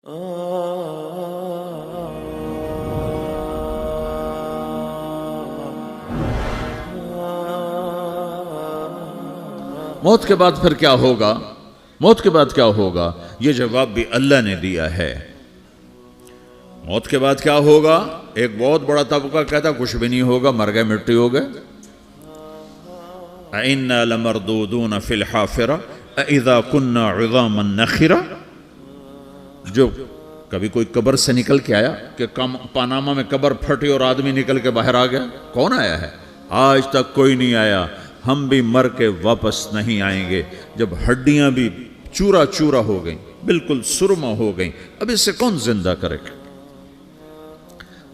موت کے بعد پھر کیا ہوگا؟ موت کے بعد کیا ہوگا؟ یہ جواب بھی اللہ نے دیا ہے۔ موت کے بعد کیا ہوگا؟ ایک بہت بڑا طبقہ کہتا کچھ بھی نہیں ہوگا، مر گئے، مٹی ہو گئے۔ اِنَّا لَمَرْدُودُونَ فِي الْحَافِرَةِ اِذَا كُنَّا عِظَامًا نَخِرَةً۔ جو کبھی کوئی قبر سے نکل کے آیا کہ پاناما میں قبر پھٹی اور آدمی نکل کے باہر آ گیا؟ کون آیا ہے؟ آج تک کوئی نہیں آیا۔ ہم بھی مر کے واپس نہیں آئیں گے۔ جب ہڈیاں بھی چورا چورا ہو گئیں، بالکل سرما ہو گئیں، اب اس سے کون زندہ کرے گا؟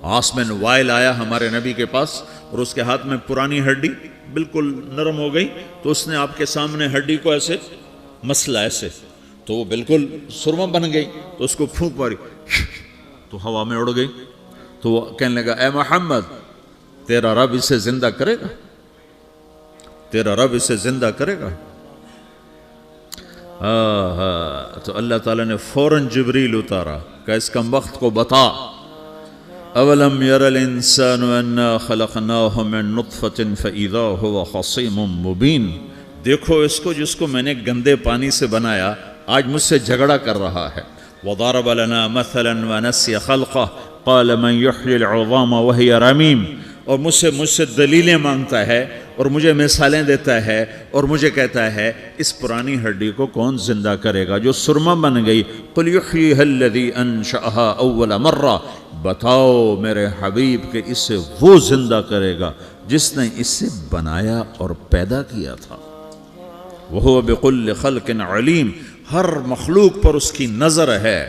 عاص بن وائل آیا ہمارے نبی کے پاس اور اس کے ہاتھ میں پرانی ہڈی بالکل نرم ہو گئی، تو اس نے آپ کے سامنے ہڈی کو ایسے مسلا، ایسے، تو وہ بالکل سرما بن گئی، تو اس کو پھونک ماری تو ہوا میں اڑ گئی۔ تو وہ کہنے لگا اے محمد، تیرا رب اسے زندہ کرے گا؟ تیرا رب اسے زندہ کرے گا؟ تو اللہ تعالیٰ نے فوراً جبریل اتارا کہ اس کم وقت کو بتا، اولم یر الانسان انا خلقناہ من نطفۃ فاذا هو خصیم مبین۔ دیکھو اس کو جس کو میں نے گندے پانی سے بنایا، آج مجھ سے جھگڑا کر رہا ہے۔ وضرب لنا مثلا ونسی خلقہ قال من یحیی العظام وہی رمیم۔ اور مجھ سے دلیلیں مانگتا ہے اور مجھے مثالیں دیتا ہے اور مجھے کہتا ہے اس پرانی ہڈی کو کون زندہ کرے گا جو سرما بن گئی؟ قل یحییھا الذی انشأھا اول مرہ۔ بتاؤ میرے حبیب کہ اسے وہ زندہ کرے گا جس نے اسے بنایا اور پیدا کیا تھا۔ وہو بکل خلق علیم۔ ہر مخلوق پر اس کی نظر ہے،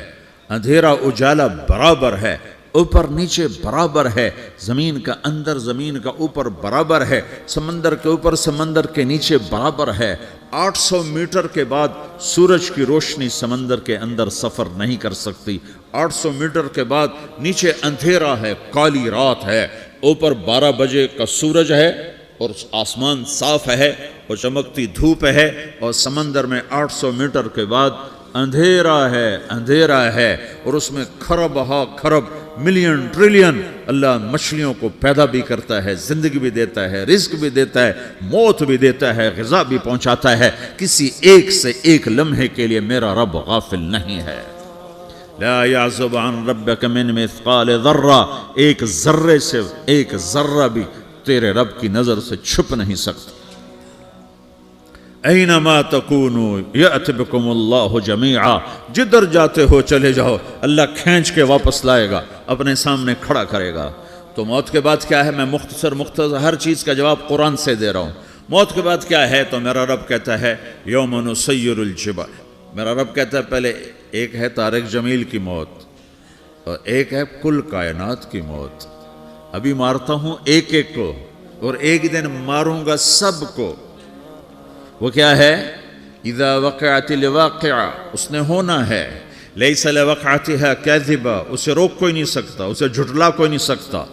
اندھیرا اجالا برابر ہے، اوپر نیچے برابر ہے، زمین کا اندر زمین کا اوپر برابر ہے، سمندر کے اوپر سمندر کے نیچے برابر ہے۔ 800 میٹر کے بعد سورج کی روشنی سمندر کے اندر سفر نہیں کر سکتی۔ 800 میٹر کے بعد نیچے اندھیرا ہے، کالی رات ہے، اوپر 12 بجے کا سورج ہے اور آسمان صاف ہے اور چمکتی دھوپ ہے، اور سمندر میں 800 میٹر کے بعد اندھیرا ہے اور اس میں کھرب ہا کھرب ملین ٹریلین اللہ مچھلیوں کو پیدا بھی کرتا ہے، زندگی بھی دیتا ہے، رزق بھی دیتا ہے، موت بھی دیتا ہے، غذا بھی پہنچاتا ہے۔ کسی ایک سے ایک لمحے کے لیے میرا رب غافل نہیں ہے۔ لا يعزب عن ربك من مثقال ذرہ، ایک ذرے سے ایک ذرہ بھی تیرے رب کی نظر سے چھپ نہیں سکتا۔ اینما تکونوا یأت بکم اللہ جمیعا، جدھر جاتے ہو چلے جاؤ، اللہ کھینچ کے واپس لائے گا، اپنے سامنے کھڑا کرے گا۔ تو موت کے بعد کیا ہے؟ میں مختصر ہر چیز کا جواب قرآن سے دے رہا ہوں۔ موت کے بعد کیا ہے؟ تو میرا رب کہتا ہے یوم نسیر الجبال۔ میرا رب کہتا ہے پہلے ایک ہے طارق جمیل کی موت اور ایک ہے کل کائنات کی موت۔ ابھی مارتا ہوں ایک ایک کو اور ایک دن ماروں گا سب کو۔ وہ کیا ہے؟ اذا وقعت الواقعہ، اس نے ہونا ہے۔ لیس لوقعتها کاذبہ، اسے روک کوئی نہیں سکتا، اسے جھٹلا کوئی نہیں سکتا۔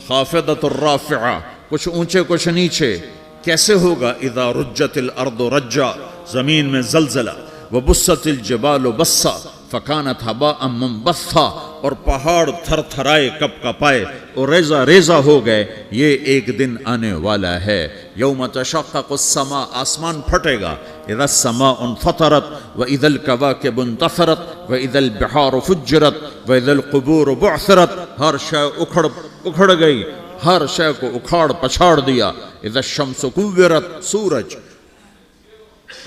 خافضۃ الرافعہ، کچھ اونچے کچھ نیچے۔ کیسے ہوگا؟ اذا رجت الارض رجا، زمین میں زلزلہ۔ وبست الجبال بسا فکانت ہباء منبثا، اور پہاڑ تھر تھرائے کپ کپائے اور ریزہ ریزہ ہو گئے۔ یہ ایک دن آنے والا ہے۔ یوم تشقق السماء، آسمان پھٹے گا۔ اذا السماء انفطرت واذا الكواكب انتثرت واذا البحار فجرت واذا القبور بعثرت، ہر شے اکھڑ گئی، ہر شے کو اکھاڑ پچھاڑ دیا۔ اذا الشمس كورت، سورج۔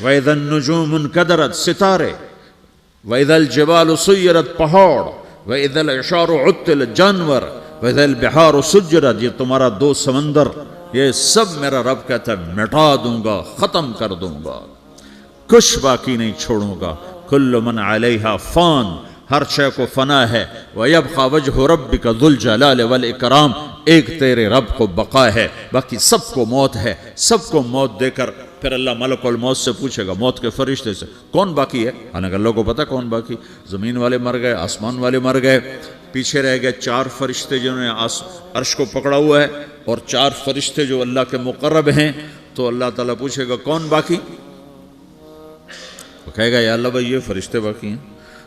وَإِذَا النُّجُومُ انْكَدَرَتْ، ستارے۔ وَإِذَا الْجِبَالُ سُيِّرَتْ، پہاڑ۔ وَإِذَا الْعِشَارُ عُطِّلَتْ، جانور۔ وَإِذَا الْبِحَارُ سُجِّرَتْ، یہ تمہارا دو سمندر، یہ سب میرا رب کہتا ہے مٹا دوں گا، ختم کر دوں گا، کچھ باقی نہیں چھوڑوں گا۔ كُلُّ مَنْ عَلَيْهَا فان، ہر شے کو فنا ہے۔ وَيَبْقَى وَجْهُ رَبِّكَ ذُو الْجَلَالِ وَالْإِكْرَامِ، ایک تیرے رب کو بقا ہے، باقی سب کو موت ہے۔ سب کو موت دے کر پھر اللہ ملک الموت سے پوچھے گا، موت کے فرشتے سے، کون باقی ہے؟ حالانکہ اللہ کو پتہ کون باقی۔ زمین والے مر گئے، آسمان والے مر گئے، پیچھے رہ گئے 4 فرشتے جنہوں نے عرش کو پکڑا ہوا ہے، اور 4 فرشتے جو اللہ کے مقرب ہیں۔ تو اللہ تعالیٰ پوچھے گا کون باقی؟ وہ کہے گا یا اللہ بھائی یہ فرشتے باقی ہیں۔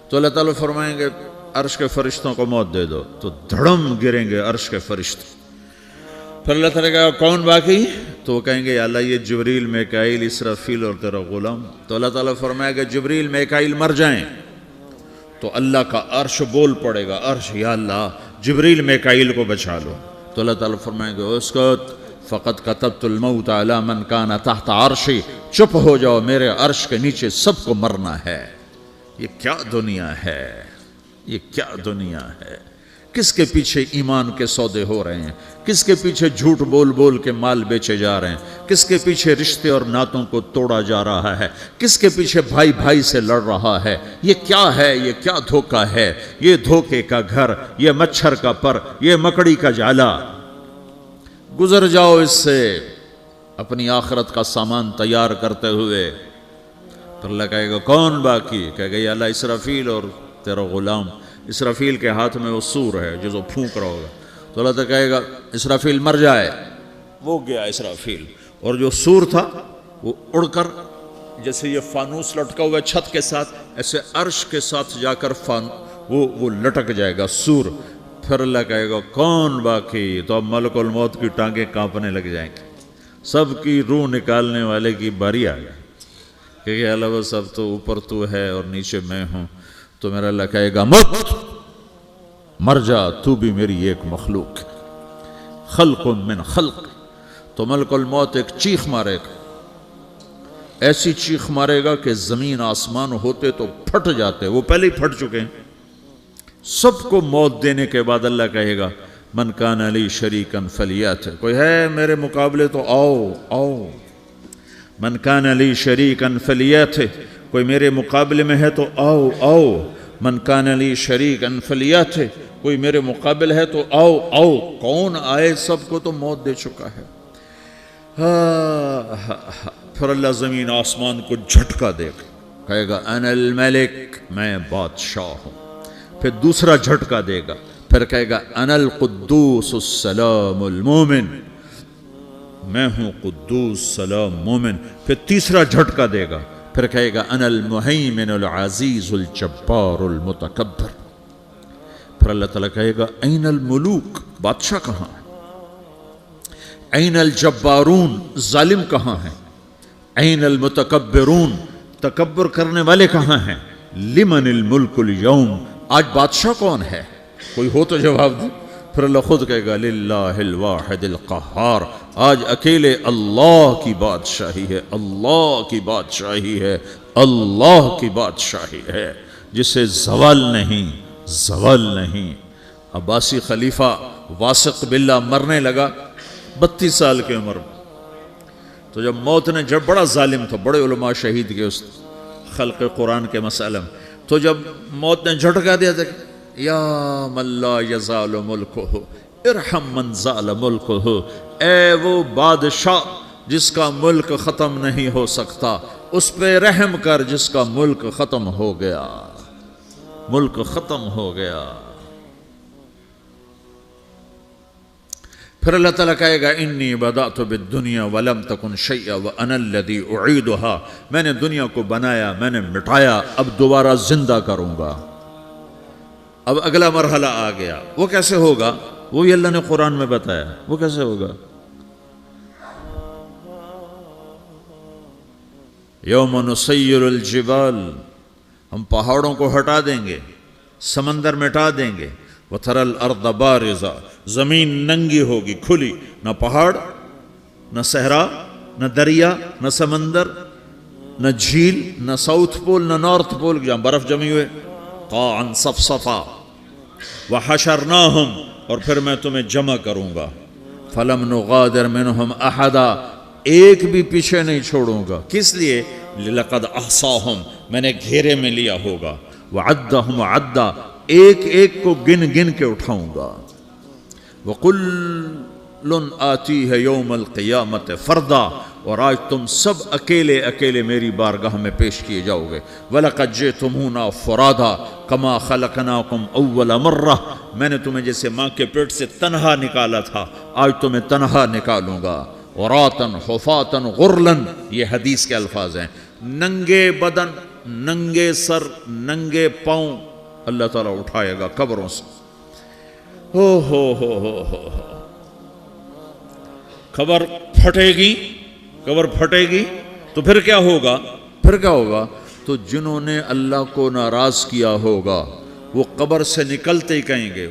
تو اللہ تعالیٰ فرمائیں گے عرش کے فرشتوں کو موت دے دو تو دھڑم گریں گے عرش کے فرشتے. پھر اللہ تعالیٰ کہا کون باقی؟ تو وہ کہیں گے یا اللہ یہ جبریل میکائیل اسرافیل اور تیرا غلام. تو اللہ تعالیٰ فرمائے گا جبریل میکائیل مر جائیں تو اللہ کا عرش بول پڑے گا, عرش یا اللہ جبریل میکائیل کو بچا لو. تو اللہ تعالیٰ فرمائے گا اسکت فقط کتبت الموت علی من کان تحت عرشی, چپ ہو جاؤ میرے عرش کے نیچے سب کو مرنا ہے. یہ کیا دنیا ہے, یہ کیا دنیا ہے. کس کے پیچھے ایمان کے سودے ہو رہے ہیں, کس کے پیچھے جھوٹ بول بول کے مال بیچے جا رہے ہیں, کس کے پیچھے رشتے اور ناتوں کو توڑا جا رہا ہے, کس کے پیچھے بھائی بھائی سے لڑ رہا ہے. یہ کیا ہے, یہ کیا دھوکہ ہے, یہ دھوکے کا گھر, یہ مچھر کا پر, یہ مکڑی کا جالا. گزر جاؤ اس سے اپنی آخرت کا سامان تیار کرتے ہوئے. پھر اللہ کہے گا کون باقی؟ کہے گا یا اللہ اسرافیل اور تیرا غلام. اسرافیل کے ہاتھ میں وہ سور ہے جو پھونک رہا ہوگا. تو اللہ تعالیٰ کہے گا اسرافیل مر جائے. وہ گیا اسرافیل, اور جو سور تھا وہ اڑ کر جیسے یہ فانوس لٹکا ہوا ہے چھت کے ساتھ, ایسے عرش کے ساتھ جا کر وہ لٹک جائے گا سور. پھر اللہ کہے گا کون باقی؟ تو اب ملک الموت کی ٹانگیں کانپنے لگ جائیں گے. سب کی روح نکالنے والے کی باری آ گئی کہ اللہ وہ سب تو اوپر تو ہے اور نیچے میں ہوں. تو میرا اللہ کہے گا مت, مر جا, تو بھی میری ایک مخلوق, خلق من خلق. تو ملک الموت ایک چیخ مارے گا, ایسی چیخ مارے گا کہ زمین آسمان ہوتے تو پھٹ جاتے, وہ پہلے ہی پھٹ چکے ہیں. سب کو موت دینے کے بعد اللہ کہے گا من کان لی شریکا فلیات, کوئی ہے میرے مقابلے تو آؤ آؤ. من کان لی شریکا فلیات, کوئی میرے مقابلے میں ہے تو آؤ آؤ. من کان لی شریکا فلیات, کوئی میرے مقابل ہے تو آؤ آؤ. کون آئے؟ سب کو تو موت دے چکا ہے. پھر اللہ زمین آسمان کو جھٹکا دے گا, کہے گا انا الملک, میں بادشاہ ہوں. پھر دوسرا جھٹکا دے گا, پھر کہے گا انا القدوس السلام المومن, میں ہوں قدوس سلام مومن. پھر تیسرا جھٹکا دے گا, پھر کہے گا انا المہیمن العزیز الجبار المتکبر. پھر اللہ تعالیٰ کہے گا این الملوک, بادشاہ کہاں ہے؟ این الجبارون, ظالم کہاں ہیں؟ این المتکبرون, تکبر کرنے والے کہاں ہیں؟ لمن الملک اليوم, آج بادشاہ کون ہے؟ کوئی ہو تو جواب دے. پھر اللہ خود کہے گا للہ الواحد القہار, آج اکیلے اللہ کی بادشاہی ہے, اللہ کی بادشاہی ہے, اللہ کی بادشاہی ہے جسے زوال نہیں, زوال نہیں. عباسی خلیفہ واثق باللہ مرنے لگا 32 سال کی عمر میں. تو جب موت نے, جب بڑا ظالم تھا, بڑے علماء شہید کے اس خلق قرآن کے مسئلہ میں, تو جب موت نے جھٹکا دیا تھا یا من لا یزال ملکہ ارحم من زال ملکہ, اے وہ بادشاہ جس کا ملک ختم نہیں ہو سکتا, اس پہ رحم کر جس کا ملک ختم ہو گیا, ملک ختم ہو گیا. پھر اللہ تعالیٰ کہے گا انی بدأت بالدنیا ولم تکن شیئا وانا الذی اعیدها, میں نے دنیا کو بنایا, میں نے مٹایا, اب دوبارہ زندہ کروں گا. اب اگلا مرحلہ آ گیا. وہ کیسے ہوگا؟ وہی اللہ نے قرآن میں بتایا. وہ کیسے ہوگا؟ یوم نسیر الجبال, ہم پہاڑوں کو ہٹا دیں گے, سمندر مٹا دیں گے. وَتَرَى الْأَرْضَ بَارِزَةً, زمین ننگی ہوگی, کھلی, نہ پہاڑ, نہ صحرا, نہ دریا, نہ سمندر, نہ جھیل, نہ ساؤتھ پول, نہ نارتھ پول جہاں برف جمی ہوئے. قَاعًا صَفْصَفًا وَحَشَرْنَاهُمْ, اور پھر میں تمہیں جمع کروں گا. فَلَمْ نُغَادِرْ مِنْهُمْ أَحَدًا, ایک بھی پیچھے نہیں چھوڑوں گا. کس لیے؟ لَقَدْ أَحْصَاهُمْ, میں نے گھیرے میں لیا ہوگا. وَعَدَّهُمْ عَدًّا, ایک ایک کو گن گن کے اٹھاؤں گا. وَقُلٌّ آتِيهَ يَوْمَ الْقِيَامَةِ فَرْدًا, اور آج تم سب اکیلے اکیلے میری بارگاہ میں پیش کیے جاؤ گے. وَلَقَدْ جِئْتُمُونَا فُرَادًا كَمَا خَلَقْنَاكُمْ أَوَّلَ مَرَّةٍ, میں نے تمہیں جیسے ماں کے پیٹ سے تنہا نکالا تھا, آج تمہیں تنہا نکالوں گا. عُرَاةً حُفَاةً غُرْلًا, یہ حدیث کے الفاظ ہیں. ننگے بدن, ننگے سر, ننگے پاؤں, اللہ تعالیٰ اٹھائے گا قبروں سے. ہو قبر پھٹے گی تو پھر کیا ہوگا؟ تو جنہوں نے اللہ کو ناراض کیا ہوگا وہ قبر سے نکلتے ہی کہیں گے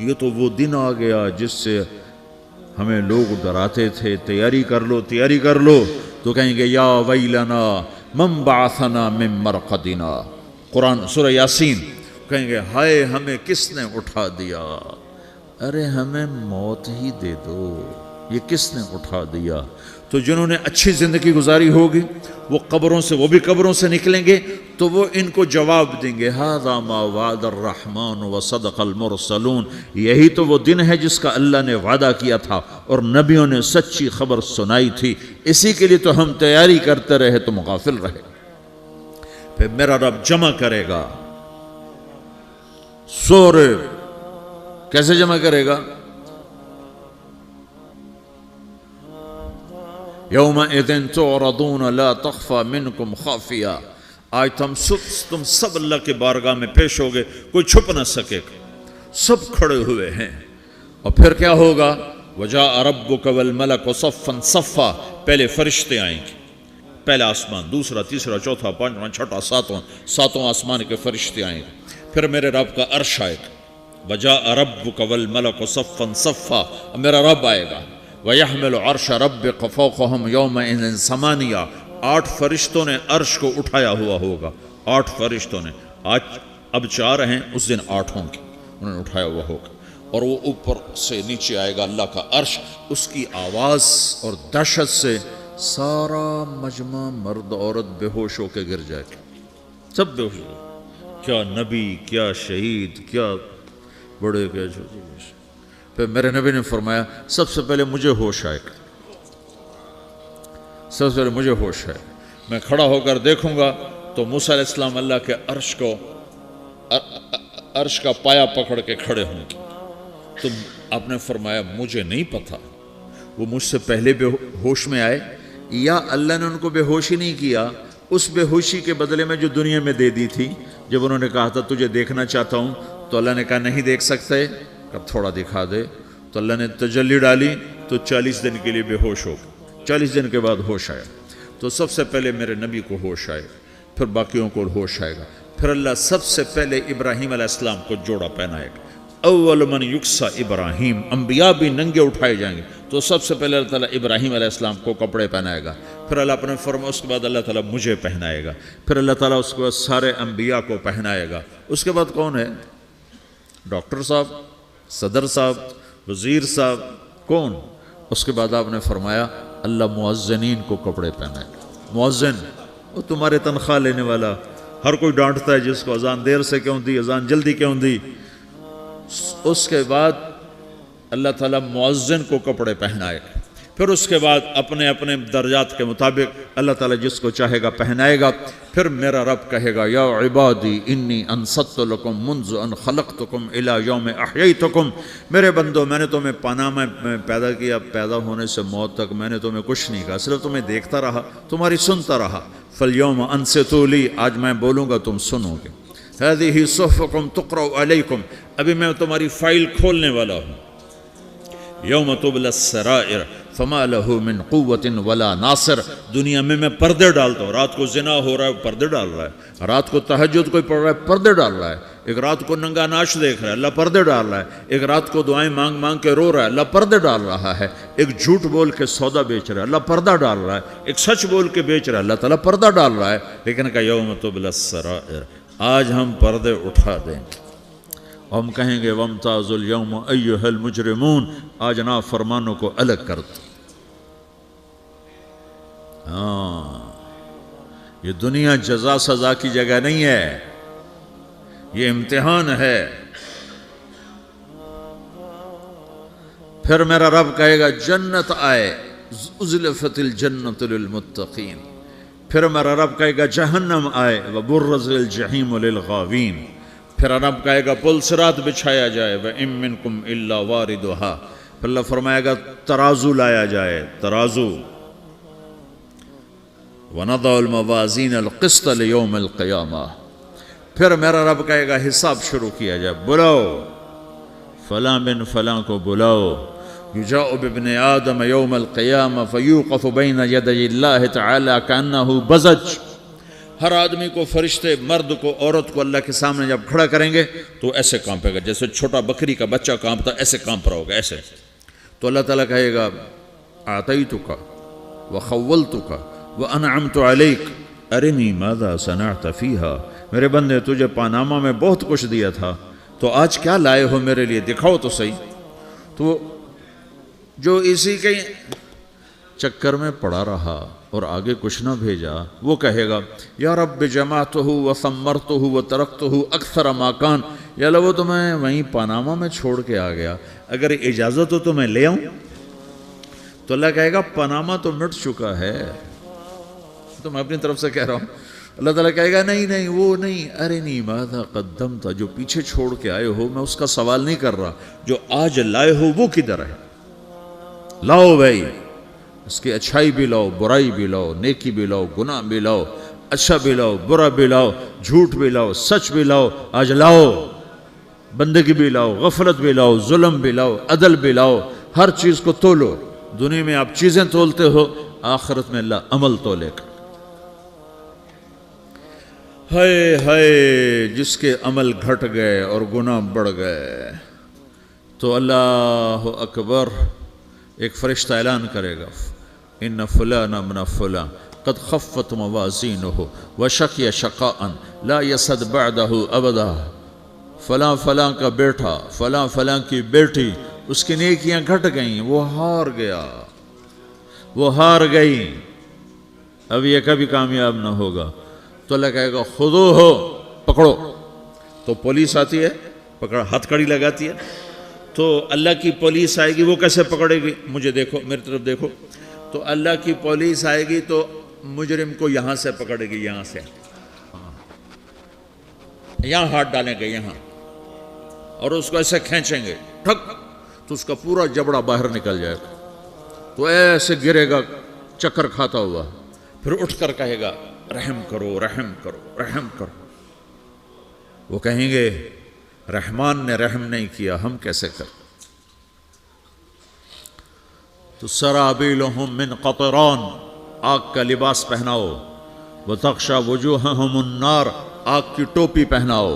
یہ تو وہ دن آ گیا جس سے ہمیں لوگ ڈراتے تھے، تیاری کر لو. تو کہیں گے یا ویلنا من بعثنا من مرقدنا، قرآن سورہ یاسین. کہیں گے ہائے ہمیں کس نے اٹھا دیا، ارے ہمیں موت ہی دے دو، یہ کس نے اٹھا دیا. تو جنہوں نے اچھی زندگی گزاری ہوگی وہ بھی قبروں سے نکلیں گے تو وہ ان کو جواب دیں گے ھذا ما وعد الرحمن وصدق المرسلون، یہی تو وہ دن ہے جس کا اللہ نے وعدہ کیا تھا اور نبیوں نے سچی خبر سنائی تھی، اسی کے لیے تو ہم تیاری کرتے رہے تم غافل رہے. پھر میرا رب جمع کرے گا سورے. کیسے جمع کرے گا؟ یومئذ تعرضون لا تخفى منکم خافیہ. آج تم سب اللہ کے بارگاہ میں پیش ہوگے، کوئی چھپ نہ سکے گا، سب کھڑے ہوئے ہیں. اور پھر کیا ہوگا؟ وجاء ربک والملک صفا صفا. پہلے فرشتے آئیں گے، پہلا آسمان، دوسرا، تیسرا، چوتھا، پانچواں، چھٹا، ساتواں آسمان کے فرشتے آئیں گے. پھر میرے رب کا عرش آئے گا. وجاء ربک والملک صفا صفا. میرا رب آئے گا. وَيَحْمِلُ عَرْشَ رَبِّكَ فَوْقَهُمْ يَوْمَئِذٍ ثَمَانِيَةٌ. 8 فرشتوں نے عرش کو اٹھایا ہوا ہوگا. 8 فرشتوں نے، آج اب 4 ہیں، اس دن 8 ہوں گے، انہوں نے اٹھایا ہوا ہوگا. اور وہ اوپر سے نیچے آئے گا اللہ کا عرش. اس کی آواز اور دہشت سے سارا مجمع مرد عورت بے ہوش ہو کے گر جائے گا، سب بے ہوش. کیا نبی، کیا شہید، کیا بڑے، کیا چھوٹے. پھر میرے نبی نے فرمایا سب سے پہلے مجھے ہوش آئے گا، سب سے پہلے مجھے ہوش ہے. میں کھڑا ہو کر دیکھوں گا تو موسیٰ علیہ السلام اللہ کے عرش کا پایا پکڑ کے کھڑے ہوں گے. تو آپ نے فرمایا مجھے نہیں پتا وہ مجھ سے پہلے بے ہوش میں آئے یا اللہ نے ان کو بے ہوشی نہیں کیا، اس بے ہوشی کے بدلے میں جو دنیا میں دے دی تھی. جب انہوں نے کہا تھا تجھے دیکھنا چاہتا ہوں تو اللہ نے کہا نہیں دیکھ سکتے، اب تھوڑا دکھا دے. تو اللہ نے تجلی ڈالی تو 40 دن کے لیے بے ہوش ہو گئے. 40 دن کے بعد ہوش آیا. تو سب سے پہلے میرے نبی کو ہوش آئے، پھر باقیوں کو ہوش آئے گا. پھر اللہ سب سے پہلے ابراہیم علیہ السلام کو جوڑا پہنائے گا. اول من یکسا ابراہیم. انبیاء بھی ننگے اٹھائے جائیں گے تو سب سے پہلے اللہ تعالیٰ ابراہیم علیہ السلام کو کپڑے پہنائے گا. پھر اللہ اپنے فرما اس کے بعد اللہ تعالیٰ مجھے پہنائے گا. پھر اللہ تعالیٰ اس کے بعد سارے انبیاء کو پہنائے گا. اس کے بعد کون ہے؟ ڈاکٹر صاحب، صدر صاحب، وزیر صاحب، کون؟ اس کے بعد آپ نے فرمایا اللہ مؤذنین کو کپڑے پہنائے گا. مؤذن وہ تمہارے تنخواہ لینے والا، ہر کوئی ڈانٹتا ہے جس کو اذان دیر سے کیوں دی، اذان جلدی کیوں دی. اس کے بعد اللہ تعالیٰ مؤذن کو کپڑے پہنائے گا. پھر اس کے بعد اپنے اپنے درجات کے مطابق اللہ تعالیٰ جس کو چاہے گا پہنائے گا. پھر میرا رب کہے گا یا عبادی انی انصت لکم منذ ان خلقتکم الی یوم احییتکم. میرے بندو میں نے تمہیں پاناما میں پیدا کیا، پیدا ہونے سے موت تک میں نے تمہیں کچھ نہیں کہا، صرف تمہیں دیکھتا رہا، تمہاری سنتا رہا. فالیوم انصتوا لی، آج میں بولوں گا تم سنو گے. ہذہ صحفکم تقرأ علیکم، ابھی میں تمہاری فائل کھولنے والا ہوں. یوم تبلی السرائر فما لہ من قوت ولا ناصر. دنیا میں پردے ڈالتا ہوں. رات کو زنا ہو رہا ہے، پردے ڈال رہا ہے. رات کو تہجد کوئی پڑھ رہا ہے، پردے ڈال رہا ہے. ایک رات کو ننگا ناچ دیکھ رہا ہے، اللہ پردے ڈال رہا ہے. ایک رات کو دعائیں مانگ مانگ کے رو رہا ہے، اللہ پردے ڈال رہا ہے. ایک جھوٹ بول کے سودا بیچ رہا ہے، اللہ پردہ ڈال رہا ہے. ایک سچ بول کے بیچ رہا ہے، اللہ تعالیٰ پردہ ڈال رہا ہے. لیکن کہ یوم تبلی السرائر، آج ہم پردے اٹھا دیں گے. ہم کہیں گے وامتازوا اليوم ایھا المجرمون، آج نافرمانوں کو الگ کر دو. یہ دنیا جزا سزا کی جگہ نہیں ہے، یہ امتحان ہے. پھر میرا رب کہے گا جنت آئے، ازلفت الجنت للمتقین. پھر میرا رب کہے گا جہنم آئے، وبرزت الجحیم للغاوین. پھر رب کہے گا پل صراط بچھایا جائے، وَإِن مِّنكُمْ إِلَّا وَارِدُهَا. پھر اللہ فرمائے گا ترازو لایا جائے، ترازو. وَنَضَعُ الْمَوَازِينَ الْقِسْطَ لِيَوْمِ الْقِيَامَةِ. پھر میرا رب کہے گا حساب شروع کیا جائے، بلاؤ فلاں بن فلاں کو بلاؤ، یجاء بابن آدم یوم القیامہ فیوقف بین یدی اللہ تعالی کانہ بزج، ہر آدمی کو، فرشتے، مرد کو، عورت کو اللہ کے سامنے جب کھڑا کریں گے تو ایسے کانپے گا جیسے چھوٹا بکری کا بچہ کانپتا، ایسے کانپ رہا ہوگا ایسے. تو اللہ تعالیٰ کہے گا اعطیتک وخولتک وانعمت علیک ارنی ماذا صنعت فیہا، میرے بندے تجھے پاناما میں بہت کچھ دیا تھا، تو آج کیا لائے ہو میرے لیے، دکھاؤ تو صحیح. تو جو اسی کے چکر میں پڑا رہا اور آگے کچھ نہ بھیجا، وہ کہے گا یا رب جمعتہ وثمرتہ وترکتہ اکثر ما کان، یا اللہ وہ تو میں وہیں پاناما میں چھوڑ کے آ گیا، اگر اجازت ہو تو میں لے آؤں. تو اللہ کہے گا پاناما تو مٹ چکا ہے، تو میں اپنی طرف سے کہہ رہا ہوں. اللہ تعالیٰ کہے گا نہیں نہیں وہ نہیں، ارنی ماذا قدمت، جو پیچھے چھوڑ کے آئے ہو میں اس کا سوال نہیں کر رہا، جو آج لائے ہو وہ کدھر ہے، لاؤ بھائی، اس کی اچھائی بھی لاؤ، برائی بھی لاؤ، نیکی بھی لاؤ، گناہ بھی لاؤ، اچھا بھی لاؤ، برا بھی لاؤ، جھوٹ بھی لاؤ، سچ بھی لاؤ، آج لاؤ، بندگی بھی لاؤ، غفلت بھی لاؤ، ظلم بھی لاؤ، عدل بھی لاؤ، ہر چیز کو تولو. دنیا میں آپ چیزیں تولتے ہو، آخرت میں اللہ عمل تولے گا. ہائے ہائے جس کے عمل گھٹ گئے اور گناہ بڑھ گئے، تو اللہ اکبر، ایک فرشتہ اعلان کرے گا ان فلان ابن فلان قد خفت موازینہ وشقی شقاء لا یسد بعدہ ابدا، فلاں فلاں کا بیٹا، فلاں فلاں کی بیٹی، اس کی نیکیاں گھٹ گئیں، وہ ہار گیا، وہ ہار گئی، اب یہ کبھی کامیاب نہ ہوگا. تو اللہ کہے گا خودو ہو، پکڑو. تو پولیس آتی ہے، پکڑ ہتھ کڑی لگاتی ہے، تو اللہ کی پولیس آئے گی، وہ کیسے پکڑے گی، مجھے دیکھو، میری طرف دیکھو. تو اللہ کی پولیس آئے گی تو مجرم کو یہاں سے پکڑے گی، یہاں سے، یہاں ہاتھ ڈالیں گے یہاں، اور اس کو ایسے کھینچیں گے ٹھک، تو اس کا پورا جبڑا باہر نکل جائے گا، تو ایسے گرے گا چکر کھاتا ہوا، پھر اٹھ کر کہے گا رحم کرو رحم کرو رحم کرو. وہ کہیں گے رحمان نے رحم نہیں کیا، ہم کیسے کریں. تو سرابیلہم من قطران، آگ کا لباس پہناؤ، وتغشا وجوہہم النار، آگ کی ٹوپی پہناؤ.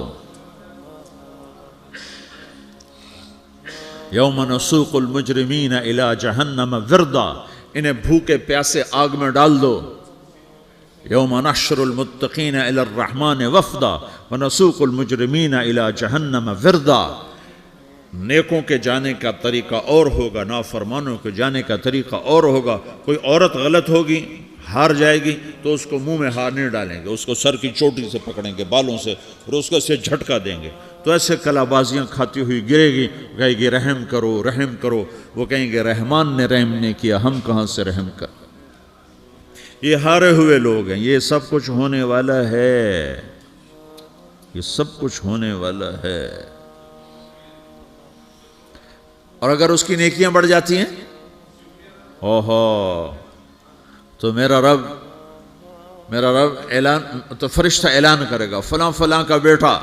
یوم نسوق المجرمین الی جہنم وردا، انہیں بھوکے پیاسے آگ میں ڈال دو. یوم نحشر المتقین الی الرحمن وفدا ونسوق المجرمین الی جہنم وردا. نیکوں کے جانے کا طریقہ اور ہوگا، نافرمانوں کے جانے کا طریقہ اور ہوگا. کوئی عورت غلط ہوگی، ہار جائے گی، تو اس کو منہ میں ہار نہیں ڈالیں گے، اس کو سر کی چوٹی سے پکڑیں گے، بالوں سے، اور اس کو سے جھٹکا دیں گے، تو ایسے کلا بازیاں کھاتی ہوئی گرے گی، کہے گی رحم کرو رحم کرو. وہ کہیں گے رحمان نے رحم نہیں کیا، ہم کہاں سے رحم کر. یہ ہارے ہوئے لوگ ہیں. یہ سب کچھ ہونے والا ہے، یہ سب کچھ ہونے والا ہے. اور اگر اس کی نیکیاں بڑھ جاتی ہیں، اوہو، تو میرا رب اعلان، تو فرشتہ اعلان کرے گا فلاں فلاں کا بیٹا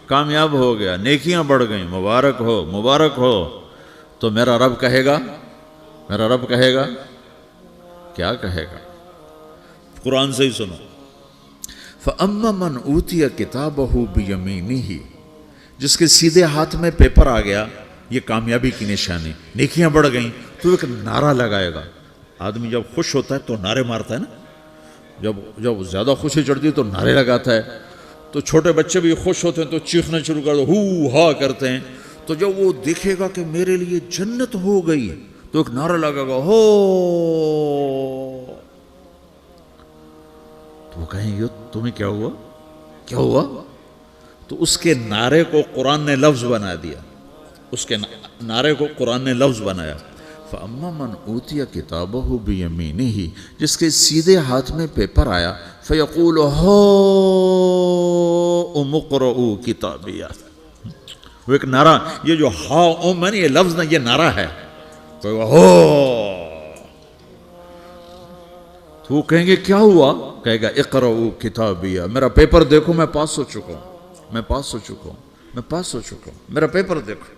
کامیاب ہو گیا، نیکیاں بڑھ گئیں، مبارک ہو مبارک ہو. تو میرا رب کہے گا کیا کہے گا، قرآن سے ہی سنو. فَأَمَّا مَنْ أُوتِيَ كِتَابَهُ بِيَمِينِهِ، جس کے سیدھے ہاتھ میں پیپر آ گیا، یہ کامیابی کی نشانی، نیکیاں بڑھ گئیں، تو ایک نعرہ لگائے گا. آدمی جب خوش ہوتا ہے تو نعرے مارتا ہے نا، جب زیادہ خوشی چڑھتی ہے تو نعرے لگاتا ہے. تو چھوٹے بچے بھی خوش ہوتے ہیں تو چیخنا شروع کر دو، ہو ہا کرتے ہیں. تو جب وہ دیکھے گا کہ میرے لیے جنت ہو گئی، تو ایک نعرہ لگے گا ہو. تو وہ کہیں گے تمہیں کیا ہوا. تو اس کے نعرے کو قرآن نے لفظ بنا دیا، اس کے نعرے کو قرآن نے لفظ بنایا. فَأَمَّا مَنْ أُوتِيَ كِتَابَهُ بِيَمِينِهِ، جس کے سیدھے ہاتھ میں پیپر آیا، فَيَقُولُ هَاؤْمُ اقْرَءُوا كِتَابِيَهْ. وہ ایک نعرہ، یہ جو ہا میں یہ لفظ نہ، یہ نعرہ ہے. تو وہ کہیں گے کیا ہوا، کہے گا اقرؤوا کتابیہ، میرا پیپر دیکھو میں پاس ہو چکا ہوں. میں پاس ہو چکا ہوں، میں پاس ہو چکا ہوں، میرا پیپر دیکھو۔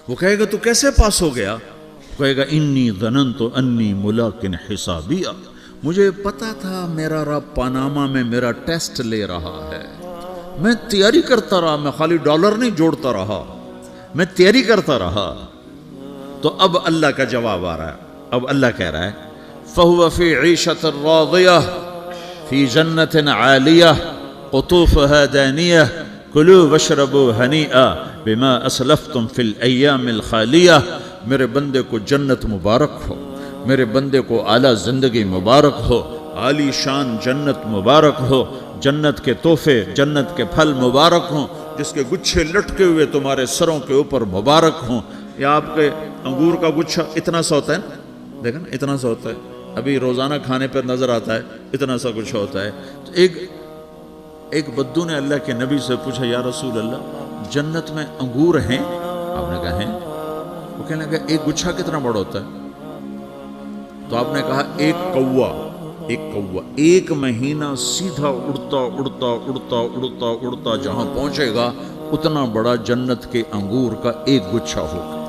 وہ کہے گا تو کیسے پاس ہو گیا؟ کہے گا انی ظننت انی ملاق حسابیہ، مجھے پتا تھا میرا رب پاناما میں میرا ٹیسٹ لے رہا ہے، میں تیاری کرتا رہا، میں خالی ڈالر نہیں جوڑتا رہا، میں تیاری کرتا رہا۔ تو اب اللہ کا جواب آ رہا ہے، اب اللہ کہہ رہا ہے فَهُوَ فِي عِيشَةٍ رَاضِيَةٍ فِي جَنَّةٍ عَالِيَةٍ قُطُوفُهَا دَانِيَةٍ كُلُوا وَاشْرَبُوا هَنِيئًا بِمَا أَسْلَفْتُمْ فِي الْأَيَّامِ الْخَالِيَةِ، میرے بندے کو جنت مبارک ہو، میرے بندے کو اعلیٰ زندگی مبارک ہو، عالی شان جنت مبارک ہو، جنت کے تحفے، جنت کے پھل مبارک ہوں، جس کے گچھے لٹکے ہوئے تمہارے سروں کے اوپر مبارک ہوں۔ یا آپ کے انگور کا گچھا اتنا سا ہوتا ہے نا، دیکھا نا اتنا سا ہوتا ہے، ابھی روزانہ کھانے پر نظر آتا ہے، اتنا سا گچھا ہوتا ہے۔ تو ایک بدو نے اللہ کے نبی سے پوچھا یا رسول اللہ جنت میں انگور ہیں؟ آپ نے کہا ہیں۔ وہ کہنے لگا ایک گچھا کتنا بڑا ہوتا ہے؟ تو آپ نے کہا ایک کوا، ایک مہینہ سیدھا اڑتا اڑتا اڑتا اڑتا اڑتا جہاں پہنچے گا اتنا بڑا جنت کے انگور کا ایک گچھا ہوگا۔